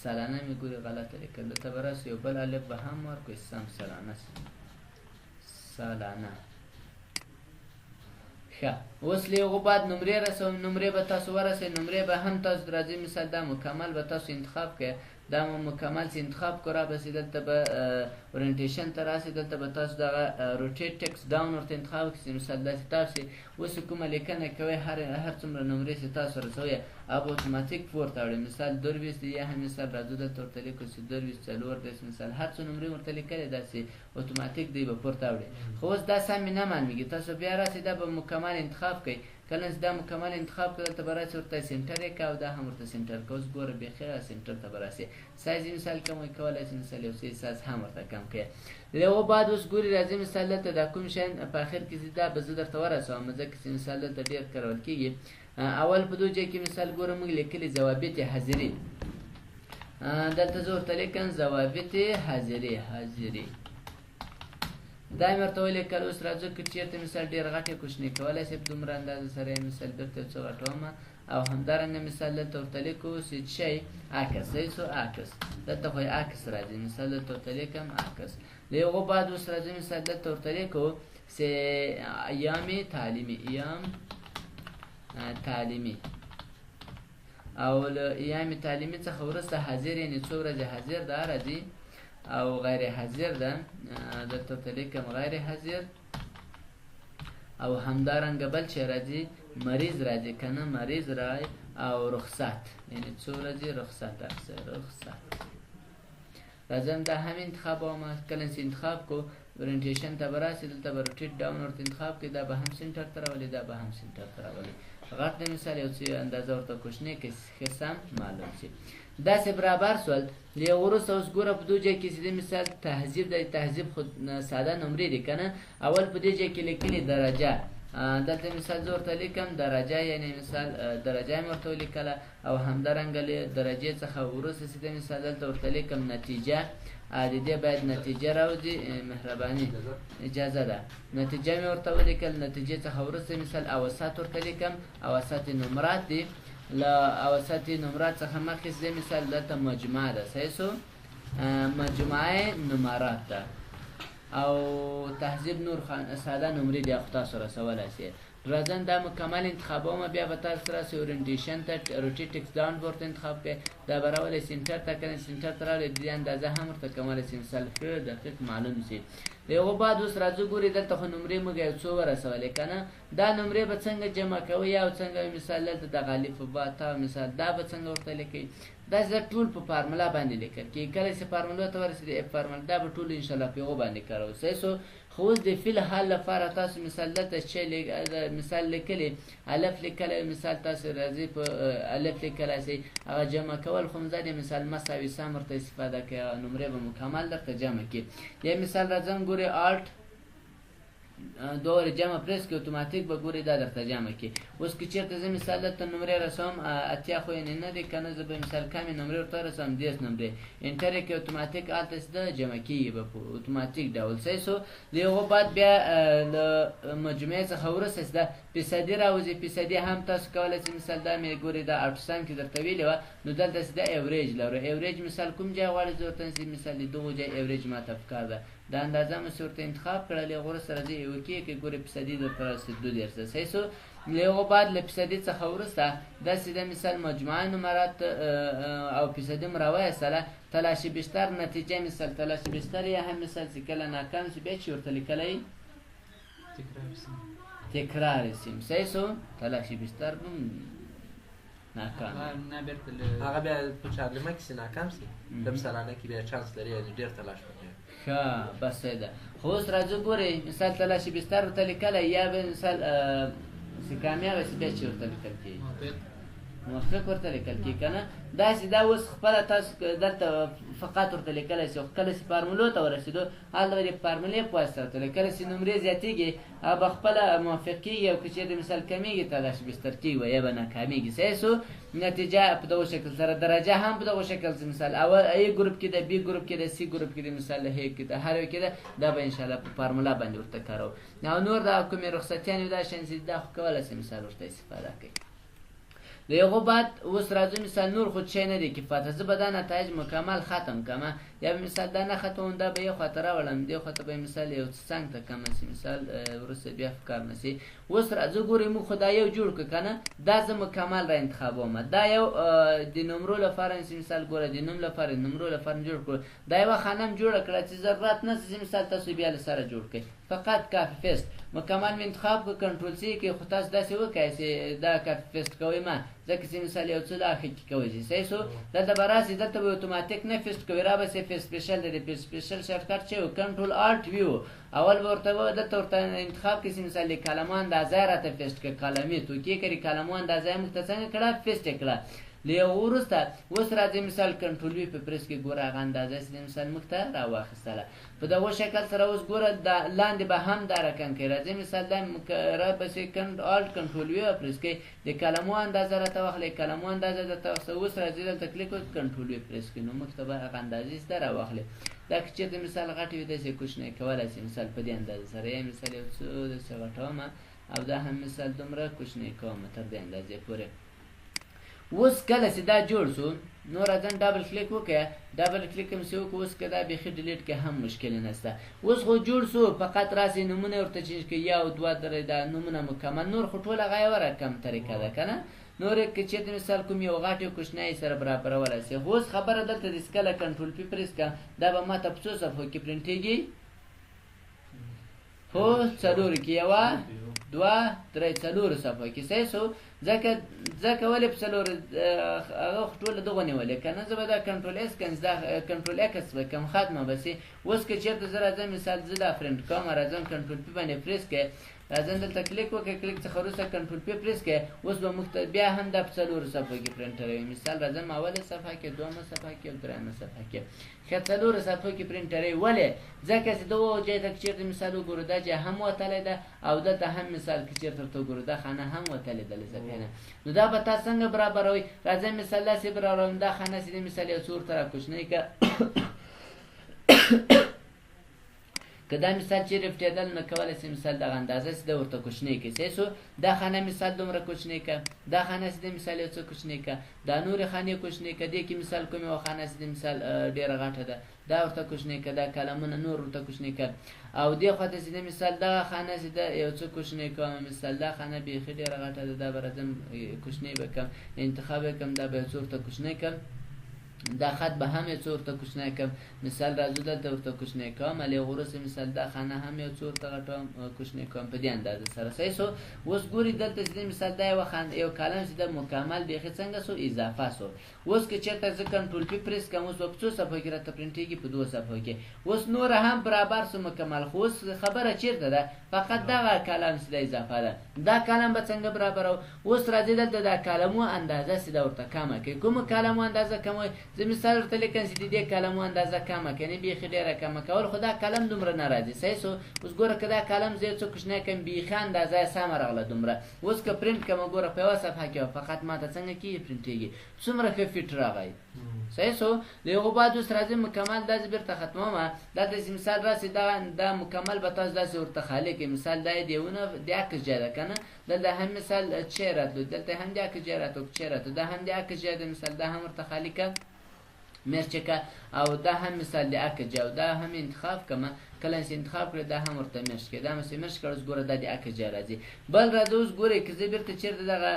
سالانه مې ګورې غلطه لیکل دلته به راسي یو بل الف به هم ورکړو سم سالانه سالانه ښه. اوس له هغو بعد نمرې رسوم. نمرې به تاسو ورسئ. نمرې به هم تاسو راځي مثال دا مکمل به تاسو انتخاب کړئ. دا مکمل چې انتخاب کړو رابسې دلته به اورینټیشن ته راسي. دلته به تاسو دغه روټیټ ټکس ډاون ورته انتخاب کړئ مثال داسې تاسو اوس کومه لیکنه کوئ هر څومره نمرې چې تاسو رسوئ هغه اتوماتیک پورته وړئ. مثال 22 دی یا هم مثال راځو دلته ورته لیکو چې 22 4 مثال هر څو نمرې ورته لیکلې داسې اتوماتیک دی به پورته وړئ. خو اوس دا سم مې نه معلومېږي. تاسو بیا راسئ دا به مکمل انتخاب کړئ. کله چې دا مکمل انتخاب کړه دلته به راسي ورته سنټر یې کړه او دا هم ورته سنټر کړه. اوس ګوره بیخي سنټر ته به راسي. سایز یې مثال کم کولی شي مثال یو څه سایز هم ورته کم کړئ. د هغو بعد اوس ګوري راځي مثال دلته دا کوم شیان په اخر کې دا به زه درته ورسوم ځکه چې مثال دلته ډېر کارول کېږي. اول په دوه ځای کې مثال ګوره موږ لیکلي ضوابط حاضري. دلته زه ورته لیکم ضوابط حاضري دا مې ورته ولیکل. اوس راځو که چېرته مثال ډېر غټ یې کوچنی کولی شي په دومره اندازه سره یې مثال بېرته یو څه غټوم او همدارنګه مثال دلته ورته لیکو چې شی عکس صحیح سو عکس دلته خو یې عکس راځي. مثال دلته ورته لیکم عکس. له هغو بعد اوس راځي مثال دلته ورته لیکو چې ایام تعلیمي او له ایام تعلیمي څخه وروسته حاضر یعنې څو ورځې حاضر دا راځي او غیر حاضر ده دلته ورته لیکم غیر حاضر او همدارنګه بل چې راځي مریض راځي که نه مریض راځي او رخصت یعنې څو ورځې رخصت راځم دا هم انتخابوم. کله چې انتخاب کو اورینټیشن ته به راسي دلته به روټیټ ډاون ورته انتخاب کړي. دا به هم سنټر ته راولي دا به هم سنټر ته راولي. غټ د مثال یو څه اندازه ورته کوچنی کړي ښه سم معلوم شي. داسې برابر سول. له وروسته اوس ګوره په دوه ځای کې چې د مثال تهذیب د تهذیب خو ساده نمرې دي که نه. اول په دې ځای کې لیکلي درجه دلته مثال زه ورته لیکم درجه یعنې مثال درجه مې ورته ولیکله او همدارنګه له درجې څخه وروسته چې د مثال دلته ورته لیکم نتیجه د دې باید نتیجه راوځي. مهرباني اجازه ده نتیجه مې ورته ولیکل. نتیجې څخه وروسته مثال اوسط ورته لیکم. اوسط نمرات دي. له اوسط نمرات څخه مخکې چې مثال دلته مجموعه ده صحیح سو مجموعه نمرات ده او تهذیب نور ساده نمرې دي خو تاسو رسولی شئ. راځم دا مکمل انتخابومه بیا به تاسو راسئ اورینټیشن ته روټیټ ټکس ډاون ورته انتخاب کړئ. دا به راولئ سنټر ته کله سنټر ته راولئ د دې اندازه هم ورته کولی شئ مثال ښه دقیق معلوم شي. د هغو بعد اوس راځو ګورئ دلته خو نمرې موږ یو څو ورسولې که نه. دا نمرې به څنګه جمع کوئ او څنګه مثال دلته دغه الف با تا مثال دا به څنګه ورته لیکئ. دا ټول په فارمولا باندې لیکل کېږي. کله چې فارمولا ته ورسېدئ فارمولا دا به ټول انشاءالله په هغو باندې کاروو صحیح سو. خو اوس د فعل حال لپاره تاسو مثال دلته شی مثال لیکلی الف لیکلی مثال تاسو راځئ په الف لیکلی شئ هغه جمع کول خو مزد مثال مساوي سم ورته استفاده کوي نمرې به مکمل درته جمع کړي. یا مثال راځم ګورئ الټ دوه جمع پریس کې اتوماتیک به ګورئ دا درته جمع کړي. اوس که چېرته زه مثال دلته نمرې رسوم اتیا خو یعنې نه دی که نه زه به مثال کمې نمرې ورته رسوم 10 نمرې انټر یې کړئ اتوماتیک هلته چې ده جمع کېږي به په اتوماتیک ډول صحیح سو. د هغو بعد بیا له مجموعې څخه وروسته چې ده فیصدي راوځي. فیصدي هم تاسو کولی شئ مثال دا مې ګورئ دا اټوسم کې درته ویلې وه نو دلته چې ده ایوریج لرو. ایوریج مثال کوم ځای غواړئ زه ورته چې مثال د دغو ځای ایوریج ماته پکار ده. دا اندازه مې ورته انتخاب کړه. له هغو وروسته راځي یو کې کې ګورئ فیصدي درته راسي 2 صحیح سو. له هغو بعد له فیصدي څخه وروسته داسې ده مثال مجموعه نمرات او فیصدي مو راوایستله. تلاشي بیشتر نتیجه مثال تلاشي بیشتر یا هم مثال چې کله ناکام شي بیا چې ورته لیکلی تکرار سیم صحیح سو. تلاشي بیشتر ناکام نه بیرته هغه بیا په چارلمه کې ناکام سي د سالانه کې بیا چانس لري ډیر تلاش وکړي ښه بس ده خو اوس راځو ګورئ مثال تلاشي بستر ورته لیکلی یا به مثال چې کامیابه سي بیا چې ورته لیکل کېږي موافق ورته لیکل کېږي که نه داسې دا اوس خپله تاسو دلته فقط ورته لیکلی سي خو کله چې فارمولو ته ورسېدو هلته به د فارمولې په واسطه ورته کله چې نمرې زیاتېږي هغه به خپله موافق کېږي او که چېرې مثال کمیږي تلاشي بستر کېږي یا به ناکامېږي صحیح سو نتیجه په دغه شکل سره درجه هم په دغه شکل سره مثال اول ای ګروپ کې ده بي ګروپ کې ده سی ګروپ کې ده مثال هي کې ده هر یو کې ده دا به انشاءالله په فارمولا باندې ورته کارو او نور دا کومې رخصتیانې دا شیان چې دا خو کولی شي مثال ورته استفاده کوي د هغو بعد اوس راځو مثال نور خو شی نه دی کفاته زه به دا نتایج مکمل ختم کړم یا به مثال دا نه ختموم دا به یو خوا ته راوړم دې خوا ته به مثال یو څه څنګ ته کمه شي مثال وروسته بیا کار نه شي اوس راځو ګورئ موږ خو دا یو جوړ کړو که نه دا زه مکمل را انتخابوم دا یو د نمرو لپاره مثال ګوره د نوم لپاره نمرو لپاره جوړ کړو دا یوه خانه م جوړه کړه چې ضرورت نه چې مثال تاسو بیا له سره جوړ کړئ فقط کافي فیسټ مکمل مې انتخاب کړو کنټرول سی کې خو تاسو داسې وکړئ چې دا کافي فیسټ کوئ ما ځکه چې مثال یو څه د اخر کې کوئ چې صحیح سو دلته به راسي دلته به اتوماتیک نه فیسټ کوئ را به سي فیسټ سپیشل دی د سپیشل شارټکټ چې کنټرول الټ ویو اول به ورته دلته ورته انتخاب کې چې مثال د کلمو اندازه راته فیسټ کړه کلمې توکي کړي کلمو اندازه موږ ته څنګه کړه فیسټ کړه له وروسته اوس راځي مثال کنټرول وی په پریس کې ګوره هغه اندازه چې مثال موږ ته راواخیستله په دغه شکل سره اوس ګوره لاندې به هم دا رقم کې راځي مثال دا را بسې الټ کنټرول وی پریس کې د کلمو اندازه راته واخلئ کلمو اندازه درته واخلئ اوس راځي دلته کلیک وکړئ کنټرول وی پریس کې نو موږ ته به هغه اندازې زده راواخلئ دا که چېرته مثال غټې وي داسې کوچنی کولی شي مثال په دې اندازه سره یا مثال یو څه داسې غټومه او دا هم مثال دومره کوچنی کومه تر دې اندازې پورې اوس کله چې دا جوړ شو نو راځم ډبل کلیک وکړه ډبل کلیک هم چې وکړو اوس که دا بیخي ډیلیټ کې هم مشکل نشته اوس خو جوړ شو فقط راسي نومونه ورته چینج کړي یو دوه درې دا نومونه مکمل نور خو ټوله هغه یوه رقم طریقه ده که نه نور که چېرته مثال کوم یو غټ یو کوچنی سره برابرولی شي خو اوس خبره دلته د کله کنټرول پی پریس کړه دا به ما ته په څو صفحو کې پرنټېږي هو څلورو کې یوه دوه درې څلورو صفحو کې صحیح سو ځکه ولې په څلورو هغه خو ټوله دغه نیولې که نه زه به دا کنټرول ایس دا کنټرول ایکس به کم ختمه به سي اوس که چېرته زه راځم مثال زه دا پرنټ کوم راځم کنټرول پی باندې پریس کړئ راځم دلته کلیک وکړئ کلیک څخه وروسته کنټرول پی پریس کړئ اوس به موږ ته بیا هم دا په څلورو صفحو کې پرنټروي مثال راځم اوله صفحه کې دویمه صفحه کې او درېیمه صفحه کې ښه څلورو صفحو کې پرنټروي ولې ځکه چې دغو ځای ته چېرته مثال وګورو دا ځای هم وتلی ده او دلته هم مثال که چېرته ورته وګورو دا خانه هم وتلې ده لزکینه نو دا به تاسو څنګه برابروئ راځئ مثال داسې برابروم دا خانه چې د مثال یو څه ورته راکوچنۍ که که دا مثال چې رفتېدل نه کولی شي مثال دغه اندازه چې ده ورته کوچنۍ کړي صحیح سو دا خانه مثال دومره کوچنۍ که دا خانه چې د مثال یو څه کوچنۍ که دا نورې خانې کوچنۍ که دې کې مثال کومې یوه خانه چې د مثال ډېره غټه ده دا ورته کوچنۍ که دا کلمونه نور ورته کوچنۍ که او دې خوا ته چې د مثال دغه خانه چې ده یو څه کوچنۍ کوم مثال دا خانه بیخي ډېره غټه ده دا به راځم کوچنۍ به کړم انتخاب یې کړم دا به یو څه ورته کوچنۍ کړم دا خط به هم یو څه ورته کوچنی کړم مثال راځو دلته ورته کوچنی کوم هلې وروسته مثال دا خانه هم یو څه ورته غټوم کوچنی کوم په دې اندازه سره صحیح سو اوس ګورئ دلته چې مثال دا یو کالم چې د مکمل بیخي څنګه سو اضافه سو اوس که چېرته زه کنټرول پی پریس کړم اوس به په څو صفحو کې راته پرنټېږي په 2 صفحو کې اوس نوره هم برابر سو مکمل خو اوس خبره چېرته ده فقط دغه کالم چې د اضافه ده دا کالم به څنګه برابرو اوس راځئ دلته دا کالمو اندازه چې ده ورته کمه کړئ کومه کالمو اندازه کموئ زه مثال ورته لیکم چې د دې کلمو اندازه کمه کړئ یعنې بیخي ډېره کمه کول خو دا کلم دومره نه راځي صحیح سو اوس ګوره که دا کلم زه یو څه کوچنی کړم بیخي اندازه یې سمه راغله دومره اوس که پرنټ کړمه ګوره په یوه صفحه کې فقط ما ته څنګه کېږي پرنټېږي څومره ښه فټ راغی صحیح سو د هغو بعد اوس راځي مکمل داسې بیرته ختمومه دلته چې مثال راسي دا مکمل به تاسو داسې ورته خالي کړئ مثال دا یې دیونه د عکس جای ده که نه دلته هم مثال چی راتلو دلته هم د عکس جای راتلو چی راتلو دا هم د عکس جای ده مثال دا هم ورته خالي کړه مرچکه او دا هم مثال د عکس جای او دا هم انتخاب کړمه کله چې انتخاب کړئ دا هم ورته مرچ کړئ دا مسې مرچ کړه اوس ګوره دا د عکس جای راځي بل راځه اوس ګورئ که زه بیرته چېرته دغه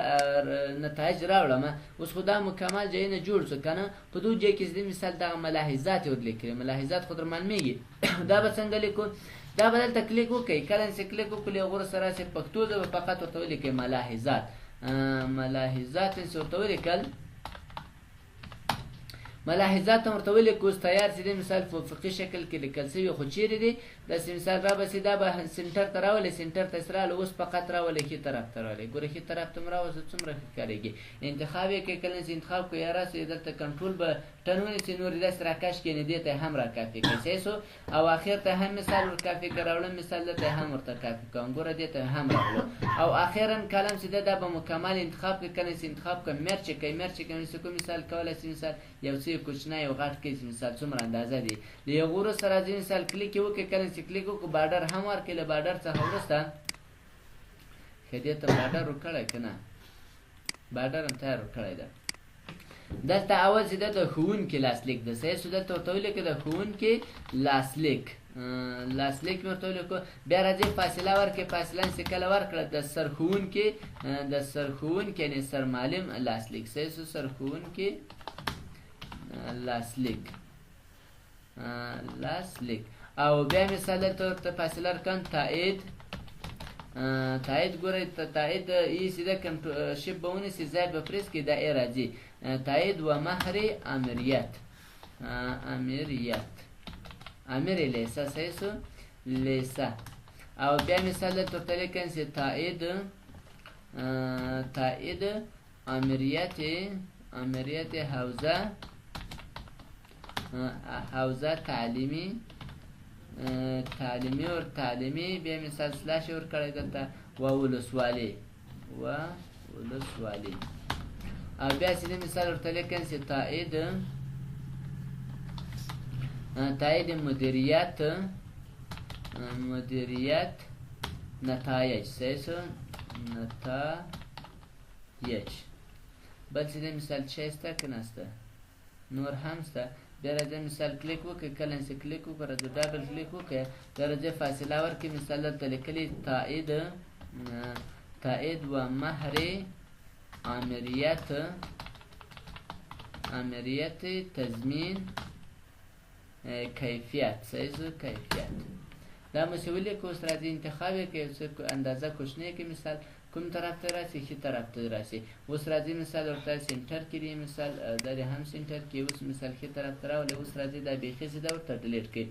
نتایج راوړم اوس خو دا مکمل ځایونه جوړ شو که نه په دو ځای کې زه مثال دغه ملاحظات یې ورلیکلي ملاحظات خو در معلومېږي دا به څنګه لیکو دا به دلته کلیک وکړئ کله چې کلیک وکړو هغو سره راسي پښتو ده به فقط ورته ولیکئ ملاحظات ملاحظات ورته ولیکل ملاحظات هم ورته ولیکو اوس تیار چې دی مثال په افقي شکل کې لیکل شوي خو چیرې دی داسې مثال رابسې دا به سنټر ته راولې سنټر ته یې راولې اوس فقط راولې ښي طرف ته راولې ګوره ښي طرف ته م راوځه څومره ښه ښکارېږي انتخاب یې کوي کله چې انتخاب کوي یا راسې دلته کنټرول به ټن ونیسي نور یې داسې راکش کړي دې ته یې هم راکافي کوي صحیح شو او اخر ته هم مثال ورکافي که راوړم مثال دلته یې هم ورته کافي کوم ګوره دې ته هم راوړو او اخرا کلم چې دا به مکمل انتخاب کوي کله چې انتخاب کوي مرچ کوي مرچ کوي چې کوم مثال کولی شي مثال یو څه کوچنی یو غټ کې مثال څومره اندازه دی له یو غورو سره ځینې مثال کلیک یې وکړي کله چې کلیک وکړو بارډر هم ورکړي له بارډر څخه وروسته ښه دې ته بارډر ورکړی که نه بارډر هم تیار ورکړی ده دلته اول چې دلته ښوونکي لاسلیک ده صحیح شو دلته ورته ولیکو د ښوونکي لاسلیک لاسلیک مې ورته ولیکو بیا راځي فاصله ورکړي فاصله چې کله ورکړه د سرښوونکي یعنې سرمعلم لاسلیک صحیح شو سرښوونکي لاسلیک او بیا مثال دلته ورته فاصله ورکړم تایید ګورئ تایید ای سیده شپ به ونیسي ځای به پریس کړي دا ای راځي تایید و مهر امریت امر لیسه صحیح شو لیسه او بیا مثال دلته ورته لیکم چې تایید امریت حوزه تعلیمی بیا مثال سلاش ورکړی دلته و ولسوالي او بیا سیده مثال ورته لیکم چې تایید مدیریت نتایج صحیح شو نتایج بل سیده مثال چه شته که نسته نور هم شته بیا راځي مثال کلیک وکړئ کله چې کلیک وکړئ راځي ډبل کلیک وکړئ بیا راځي فاصله ورکړئ مثال دلته لیکلي تایید و مهر امریت تضمین کیفیت صحیح شو کیفیت دا مو چې ولیکو اوس راځي انتخاب یې کوي اندازه کوچنۍ کې مثال کوم طرف ته راسي ښي طرف ته راسي اوس راځي مثال ورته سنټر کې دی مثال دا دې هم سنټر کې اوس مثال ښي طرف ته راولي اوس راځي دا بیخي سیده ورته ډیلیټ کړي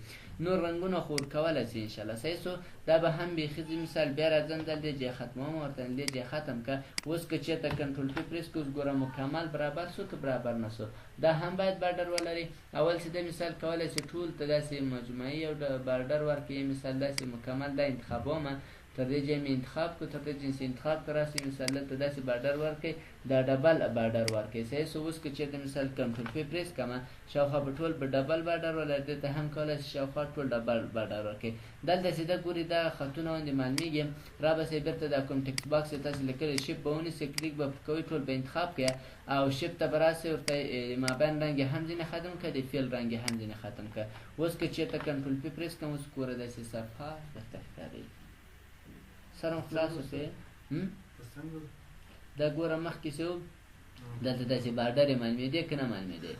نور رنګونه خو ورکولی شي انشاءالله صحیح شو دا به هم بیخي مثال بیا راځم دلته جې ختموم ورته دې جې ختم که اوس که چېرته کنټرول پی پریس کړو اوس ګوره مکمل برابر شو که برابر نه شو دا هم باید بارډر ولري اول چې د مثال کولی شي ټول ته داسې مجموعي یو بارډر ورکړي مثال داسې مکمل دا انتخابومه تر دې ځای مې انتخاب کړو تر دې جنس انتخاب ته راسي مثال دلته داسې بارډر ورکړئ دا ډبل بارډر ورکړئ صحیح شو اوس که چېرته مثال کنټرول پی پریس کړمه شاوخوا به ټول به ډبل بارډر ولري دلته هم کولی شي شاوخوا ټول ډبل بارډر ورکړئ دلته سیده ګوري دا خطونه باندې معلومېږي رابسئ بېرته دا کوم ټکس باکس یې تاسې لیکلی شپ به ونیسئ کلیک به کوئ ټول به انتخاب کړئ او شپ ته به راسئ ورته مابین رنګ یې هم ځینې ختم کړه د فیل رنګ یې هم ځینې ختم کړه اوس که چېرته کنټرول پی پریس کړم اوس ګوره داسې صفحه درته ښکاري سرم خلاص وسې دا ګوره مخکې چې و دلته داسې بارډر یې معلومېدی که نه معلومېدی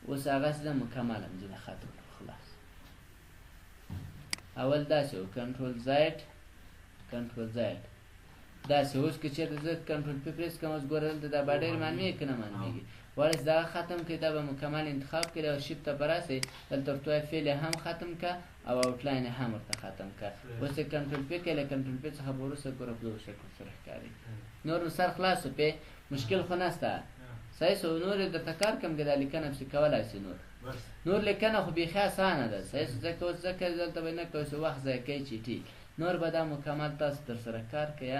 اوس هغسې ده مکمل هم ځینې ختم کړو خلاص اول داسې و کنټرول زیډ داسې اوس که چېرته زه کنټرول پی پریس کړم اوس ګوره دلته دا بارډر یې معلومېږي که نه معلومېږي وړس دغه ختم کړئ دا به مکمل انتخاب کړئ او شپ ته به راسئ دلته ورته وایي فیل یې هم ختم کړه او آوټلاین یې هم ورته ختم کړه اوس یې کنټرول پی کړئ له کنټرول پی څخه به وروسته ګوره په دغه شکل سره ښکاري نور نو سر خلاص شو پې مشکل خو نشته صحیح شو نور یې درته کار کوم که دا لیکنه پسې کولی شي نور لیکنه خو بیخي اسانه ده صحیح شو ځکه اوس ځکه دلته به نه کوئ چې وخت ضایع کوئ چیټي نور به دا مکمل تاسو درسره کار کوئ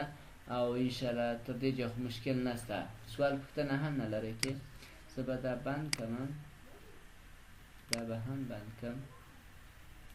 او انشاءالله تر دې جای خو مشکل نشته سوال پوښتنه هم نه لرئ که زه به دا بند کړم دا به هم بند کړم